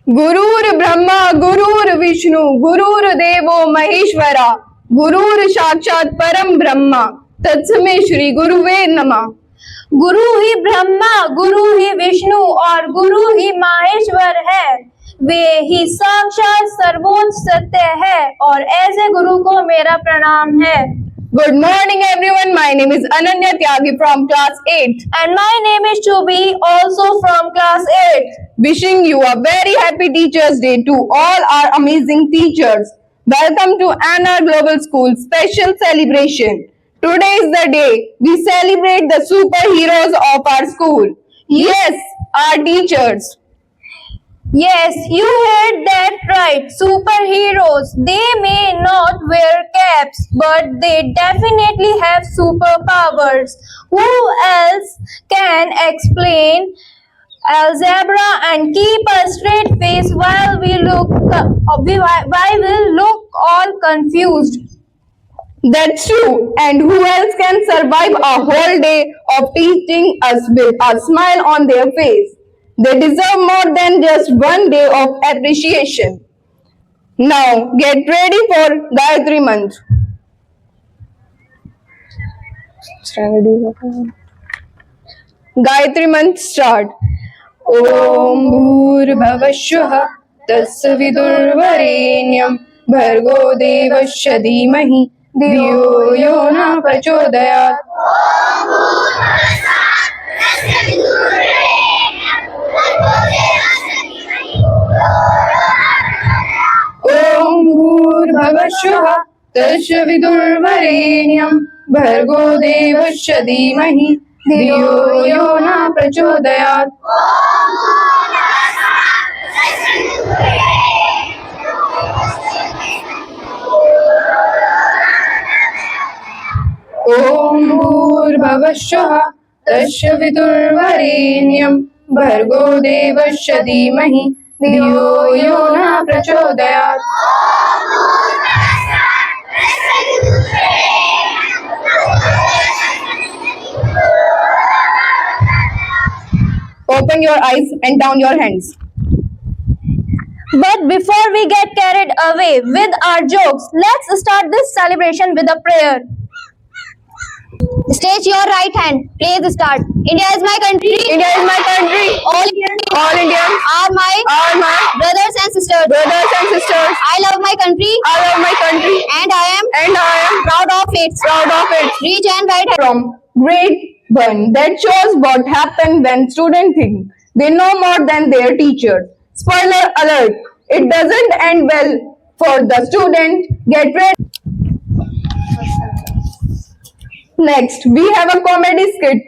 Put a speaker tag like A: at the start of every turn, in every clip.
A: गुरुर् ब्रह्मा गुरुर् विष्णु गुरुर्देवो महेश्वरा गुरुर् साक्षात परम ब्रह्मा तत्समय श्री गुरुवे नमः।
B: गुरु ही ब्रह्मा, गुरु ही विष्णु और गुरु ही माहेश्वर है। वे ही साक्षात सर्वोच्च सत्य है और ऐसे गुरु को मेरा प्रणाम है।
A: Good morning everyone. My name is Ananya Tyagi from class 8
B: And my name is Chubi, also from class 8.
A: wishing you a very happy Teachers Day to all our amazing teachers. Welcome to Anna Global School special celebration. Today is the day we celebrate the superheroes of our school. Yes, our teachers.
B: Yes, you heard that right. Superheroes. They may not wear caps, but they definitely have superpowers. Who else can explain algebra and keep a straight face while we look all confused?
A: That's true. And who else can survive a whole day of teaching us with a smile on their face? They deserve more than just one day of appreciation. Now get ready for Gayatri Mantra. Gayatri Mantra start. Om Bhurбhavashvah Tasya Vidurvarenyam Bhargo Devasya Dhimahi Dhiyo Yo Na Prachodayat. Om Bhurбhavashvah Tasya Vidurvarenyam Bhargo Devasya Dhimahi Dhiyo Yo Na Prachodayat. Om Bhurбhavashvah Tasya Vidurvarenyam Bhargo Devasya Dhimahi Dhiyo Yo Na Prachodayat. Open your eyes and down your hands.
B: But before we get carried away with our jokes, let's start this celebration with a prayer. Stretch your right hand. Please start. India is my country.
A: India is my country.
B: All Indians
A: All Indians
B: are my
A: are my
B: brothers and sisters.
A: brothers and sisters.
B: I love my country
A: I love my country
B: and I am
A: and I am
B: proud of it.
A: proud of it.
B: Reach and right hand.
A: From grade 1 that shows what happens when students think they know more than their teachers. Spoiler alert, it doesn't end well for the student. Get ready. Next, we have a comedy skit.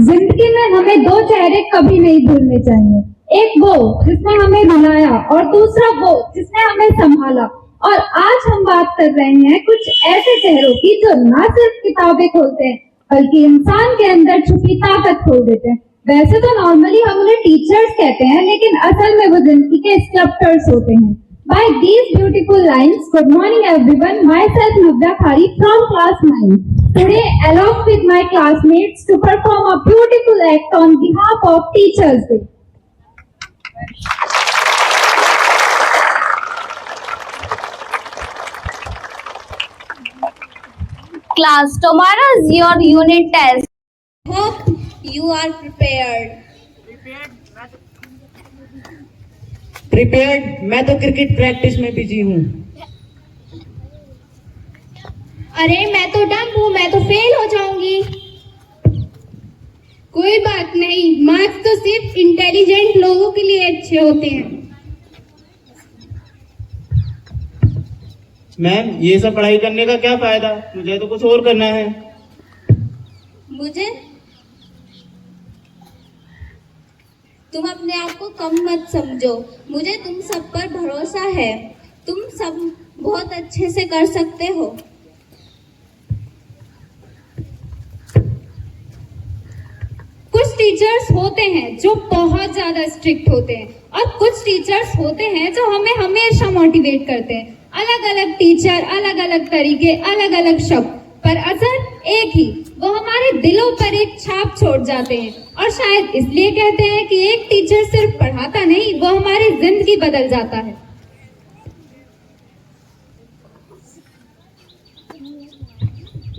C: जिंदगी में हमें दो चेहरे कभी नहीं भूलने चाहिए। एक वो जिसने हमें रुलाया और दूसरा वो जिसने हमें संभाला। और आज हम बात कर रहे हैं कुछ ऐसे चेहरों की जो ना सिर्फ किताबें खोलते हैं बल्कि इंसान के अंदर छुपी ताकत खोल देते हैं। वैसे तो नॉर्मली हम उन्हें टीचर्स कहते हैं, लेकिन असल में वो जिंदगी के स्कल्प्टर्स होते हैं। By these beautiful lines, good morning everyone. Myself Navya Khari from class 9. Today, along with my classmates, to perform a beautiful act on behalf of Teachers Day.
B: Class, tomorrow is your unit test. Hope you are prepared.
D: Prepared? मैं तो cricket practice में busy हूँ।
E: अरे मैं तो dumb हूँ, मैं तो फेल हो जाऊंगी। कोई बात नहीं, मार्क्स तो सिर्फ इंटेलिजेंट लोगों के लिए अच्छे होते हैं।
D: मैम, ये सब पढ़ाई करने का क्या फायदा? मुझे तो कुछ और करना है।
E: मुझे तुम अपने आप को कम मत समझो। मुझे तुम सब पर भरोसा है। तुम सब बहुत अच्छे से कर सकते हो। कुछ टीचर्स होते हैं जो बहुत ज्यादा स्ट्रिक्ट होते हैं और कुछ टीचर्स होते हैं जो हमें हमेशा मोटिवेट करते हैं। अलग अलग टीचर, अलग अलग तरीके, अलग अलग शब्द, पर असर
C: एक ही, वो हमारे दिलों पर एक छाप छोड़ जाते हैं। और शायद इसलिए कहते हैं कि एक टीचर सिर्फ पढ़ाता नहीं, वो हमारी जिंदगी बदल जाता है।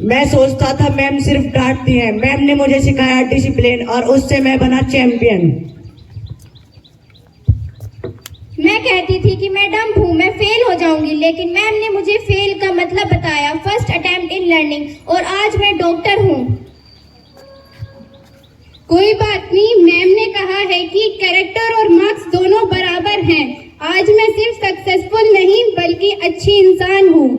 F: मैं सोचता था मैम सिर्फ डांटती हैं, मैम ने मुझे सिखाया डिसिप्लिन और उससे मैं बना चैंपियन।
E: मैं कहती थी कि मैं डम्ब हूँ, मैं फेल हो जाऊंगी, लेकिन मैम ने मुझे फेल का मतलब बताया, फर्स्ट अटेम्प्ट इन लर्निंग, और आज मैं डॉक्टर हूँ।
C: कोई बात नहीं, मैम ने कहा है कि कैरेक्टर और मार्क्स दोनों बराबर हैं। आज मैं सिर्फ सक्सेसफुल नहीं बल्कि अच्छी इंसान हूँ।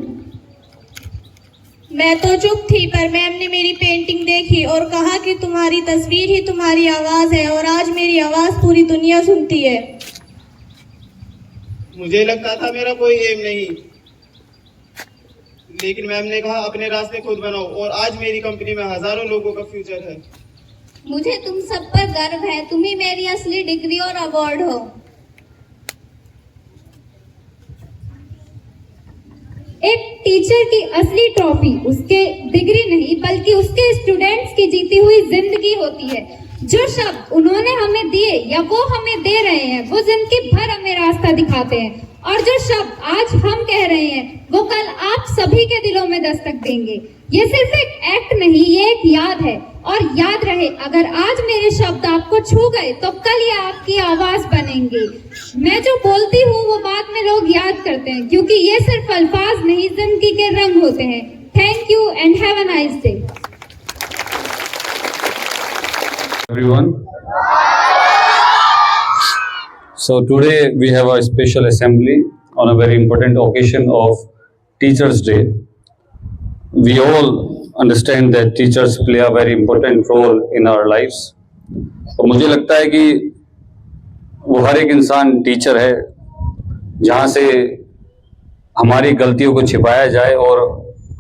G: मैं तो चुप थी, पर मैम ने मेरी पेंटिंग देखी और कहा कि तुम्हारी तस्वीर ही तुम्हारी आवाज है, और आज मेरी आवाज पूरी दुनिया सुनती है।
D: मुझे लगता था मेरा कोई एम नहीं, लेकिन मैम ने कहा अपने रास्ते खुद बनाओ, और आज मेरी कंपनी में हजारों लोगों का फ्यूचर है।
E: मुझे तुम सब पर गर्व है, तुम ही मेरी असली डिग्री और अवार्ड हो।
C: एक टीचर की असली ट्रॉफी उसके डिग्री नहीं बल्कि उसके स्टूडेंट्स की जीती हुई जिंदगी होती है। जो शब्द उन्होंने हमें दिए या वो हमें दे रहे हैं, वो जिंदगी भर हमें रास्ता दिखाते हैं, और जो शब्द आज हम कह रहे हैं वो कल आप सभी के दिलों में दस्तक देंगे। ये सिर्फ एक एक्ट नहीं, ये एक याद है। और याद रहे, अगर आज मेरे शब्द आपको छू गए तो कल ये आपकी आवाज बनेंगे। मैं जो बोलती हूँ वो बाद में लोग याद करते हैं, क्योंकि ये सिर्फ अल्फाज नहीं, जिंदगी के रंग होते हैं। Thank you and have a nice day
H: everyone. So today we have a special assembly on a very important occasion of Teachers' Day. We all understand that teachers play a very important role in our lives. तो मुझे लगता है कि वो हर एक इंसान teacher है, जहाँ से हमारी गलतियों को छिपाया जाए और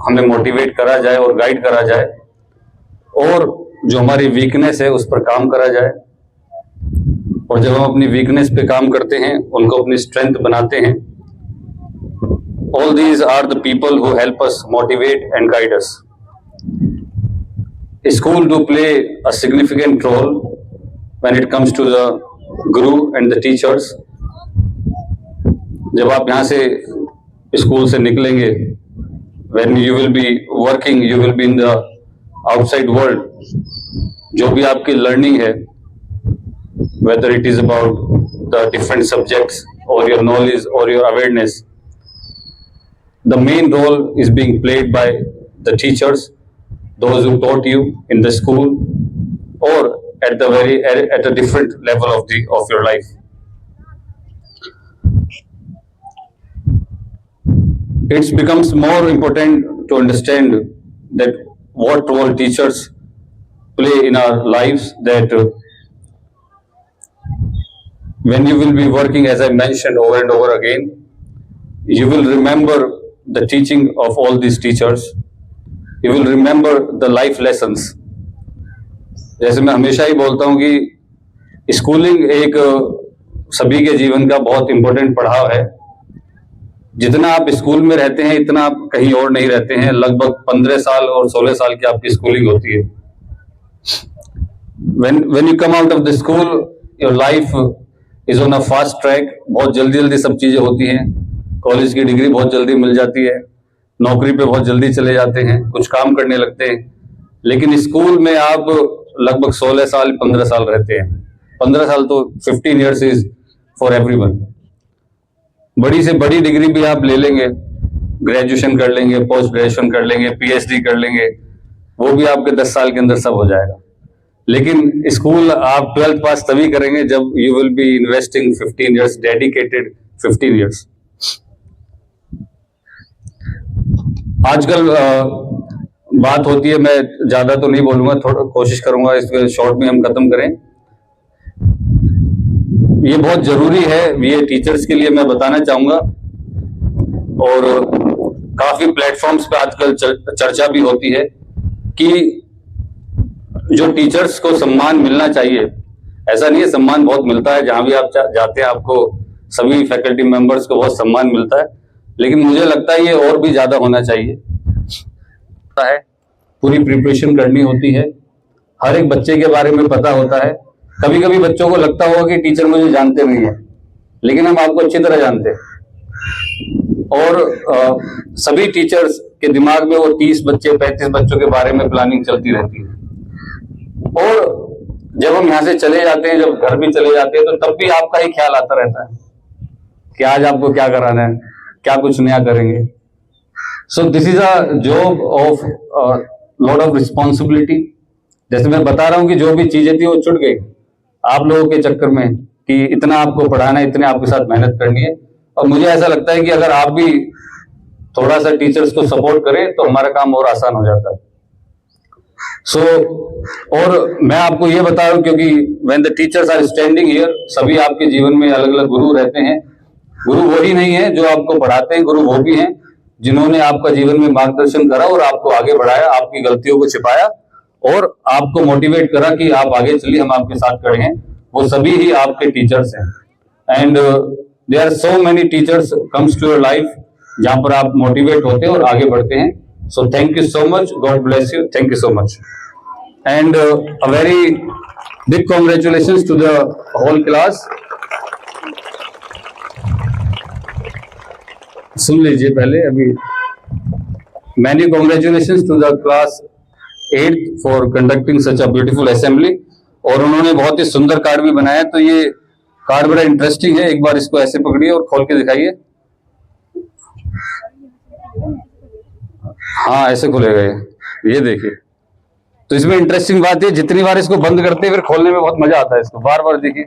H: हमें मोटिवेट करा जाए और गाइड करा जाए, और जो हमारी वीकनेस है उस पर काम करा जाए। और जब हम अपनी वीकनेस पे काम करते हैं, उनको अपनी स्ट्रेंथ बनाते हैं, all these are the people who help us motivate and guide us. School do play a significant role when it comes to the guru and the teachers. जब आप यहाँ से स्कूल से निकलेंगे, when you will be working, you will be in the outside world, जो भी आपकी learning है, whether it is about the different subjects or your knowledge or your awareness, the main role is being played by the teachers, those who taught you in the school or at a different level of your life. It becomes more important to understand that what role teachers play in our lives, that when you will be working, as I mentioned over and over again, you will remember the teaching of all these teachers. You will remember the life lessons. जैसे मैं हमेशा ही बोलता हूँ कि schooling एक सभी के जीवन का बहुत इंपॉर्टेंट पड़ाव है। जितना आप स्कूल में रहते हैं, इतना आप कहीं और नहीं रहते हैं। लगभग 15 साल और 16 साल की आपकी स्कूलिंग होती है। When you come out of the school, your life is on a fast track. बहुत जल्दी सब चीजें होती हैं। कॉलेज की डिग्री बहुत जल्दी मिल जाती है, नौकरी पे बहुत जल्दी चले जाते हैं, कुछ काम करने लगते हैं। लेकिन स्कूल में आप लगभग 16 साल 15 साल रहते हैं। 15 साल तो 15 years इज फॉर एवरीवन। बड़ी से बड़ी डिग्री भी आप ले लेंगे, ग्रेजुएशन कर लेंगे, पोस्ट ग्रेजुएशन कर लेंगे, पीएचडी कर लेंगे, वो भी आपके 10 साल के अंदर सब हो जाएगा। लेकिन स्कूल आप 12th पास तभी करेंगे जब you will be investing 15 years, dedicated 15 years। आजकल बात होती है, मैं ज्यादा तो नहीं बोलूंगा, थोड़ा कोशिश करूंगा इसको शॉर्ट में हम खत्म करें। ये बहुत जरूरी है, ये टीचर्स के लिए मैं बताना चाहूंगा। और काफी प्लेटफॉर्म्स पे आजकल चर्चा भी होती है कि जो टीचर्स को सम्मान मिलना चाहिए, ऐसा नहीं है, सम्मान बहुत मिलता है। जहां भी आप जाते हैं आपको सभी फैकल्टी मेंबर्स को बहुत सम्मान मिलता है, लेकिन मुझे लगता है ये और भी ज्यादा होना चाहिए है पूरी प्रिपरेशन करनी होती है, हर एक बच्चे के बारे में पता होता है। कभी कभी बच्चों को लगता होगा कि टीचर मुझे जानते नहीं है, लेकिन हम आपको अच्छी तरह जानते हैं। और सभी टीचर्स के दिमाग में वो 30 बच्चे 35 बच्चों के बारे में प्लानिंग चलती रहती है। और जब हम यहाँ से चले जाते हैं, जब घर भी चले जाते हैं, तो तब भी आपका ही ख्याल आता रहता है कि आज आपको क्या कराना है, क्या कुछ नया करेंगे। सो this is a job of lot of responsibility. जैसे मैं बता रहा हूँ कि जो भी चीजें थी वो छूट गई आप लोगों के चक्कर में, कि इतना आपको पढ़ाना है, इतने आपके साथ मेहनत करनी है। और मुझे ऐसा लगता है कि अगर आप भी थोड़ा सा टीचर्स को सपोर्ट करें तो हमारा काम और आसान हो जाता है। सो और मैं आपको ये बता रहा हूँ क्योंकि when the teachers are standing here, सभी आपके जीवन में अलग अलग गुरु रहते हैं। गुरु वही नहीं है जो आपको पढ़ाते हैं, गुरु वो भी हैं जिन्होंने आपका जीवन में मार्गदर्शन करा और आपको आगे बढ़ाया, आपकी गलतियों को छिपाया और आपको मोटिवेट करा कि आप आगे चलिए, हम आपके साथ खड़े हैं। वो सभी ही आपके टीचर्स हैं। And there are so many teachers comes to your life जहां पर आप मोटिवेट होते हैं और आगे बढ़ते हैं। So thank you so much. God bless you. Thank you so much. And a very big congratulations to the whole class. सुन लीजिए पहले अभी। Many congratulations to the class 8th for conducting such a beautiful assembly. और उन्होंने बहुत ही सुंदर card भी बनाया, तो ये कार्ड बड़ा इंटरेस्टिंग है। एक बार इसको ऐसे पकड़िए और खोल के दिखाइए। हाँ, ऐसे खुलेगा ये देखिए। तो इसमें इंटरेस्टिंग बात है, जितनी बार इसको बंद करते हैं फिर खोलने में बहुत मजा आता है, इसको बार बार देखिए।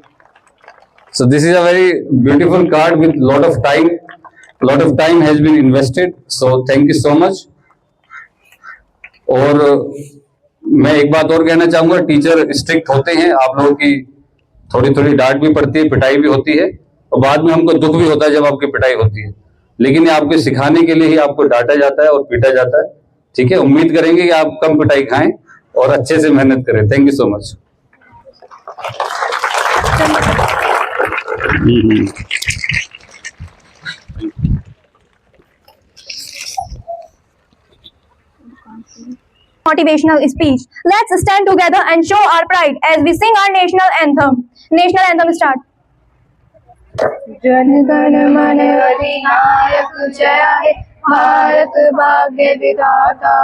H: So this is a very beautiful card with lot of time has been invested. So thank you so much. और मैं एक बात और कहना चाहूंगा, टीचर स्ट्रिक्ट होते हैं, आप लोगों की थोड़ी थोड़ी डांट भी पड़ती है, पिटाई भी होती है, और बाद में हमको दुख भी होता है जब आपकी पिटाई होती है, लेकिन ये आपके सिखाने के लिए ही आपको डांटा जाता है और पीटा जाता है। ठीक है, उम्मीद करेंगे कि आप कम पिटाई खाएं और अच्छे से मेहनत करें। Thank you so much.
B: Motivational speech. Let's stand together and show our pride as we sing our national anthem. National anthem start. Jana Gana मन अधिनायक जय हे, भारत भाग्य विधाता।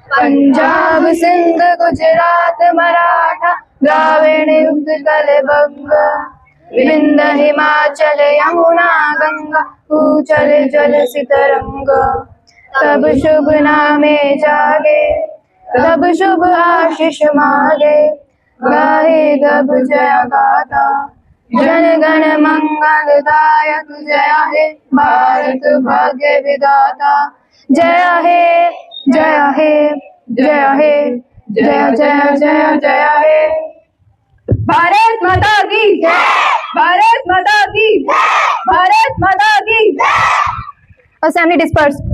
B: पंजाब सिंध गुजरात मराठा, द्राविड़ उत्कल बंग, विंध्य हिमाचल यमुना गंगा, उचल जल सितरंग। तब शुभ नामे जागे, तब शुभ आशीष मागे, गाहे तब जय गाथा। जन गण मंगलदायक जय हे, भारत भाग्य विधाता। जय हे, जय हे, जय हे, जय जय जय जय हे। भारत माता की जय, भारत माता की जय, भारत माता की जय। Assembly dispersed.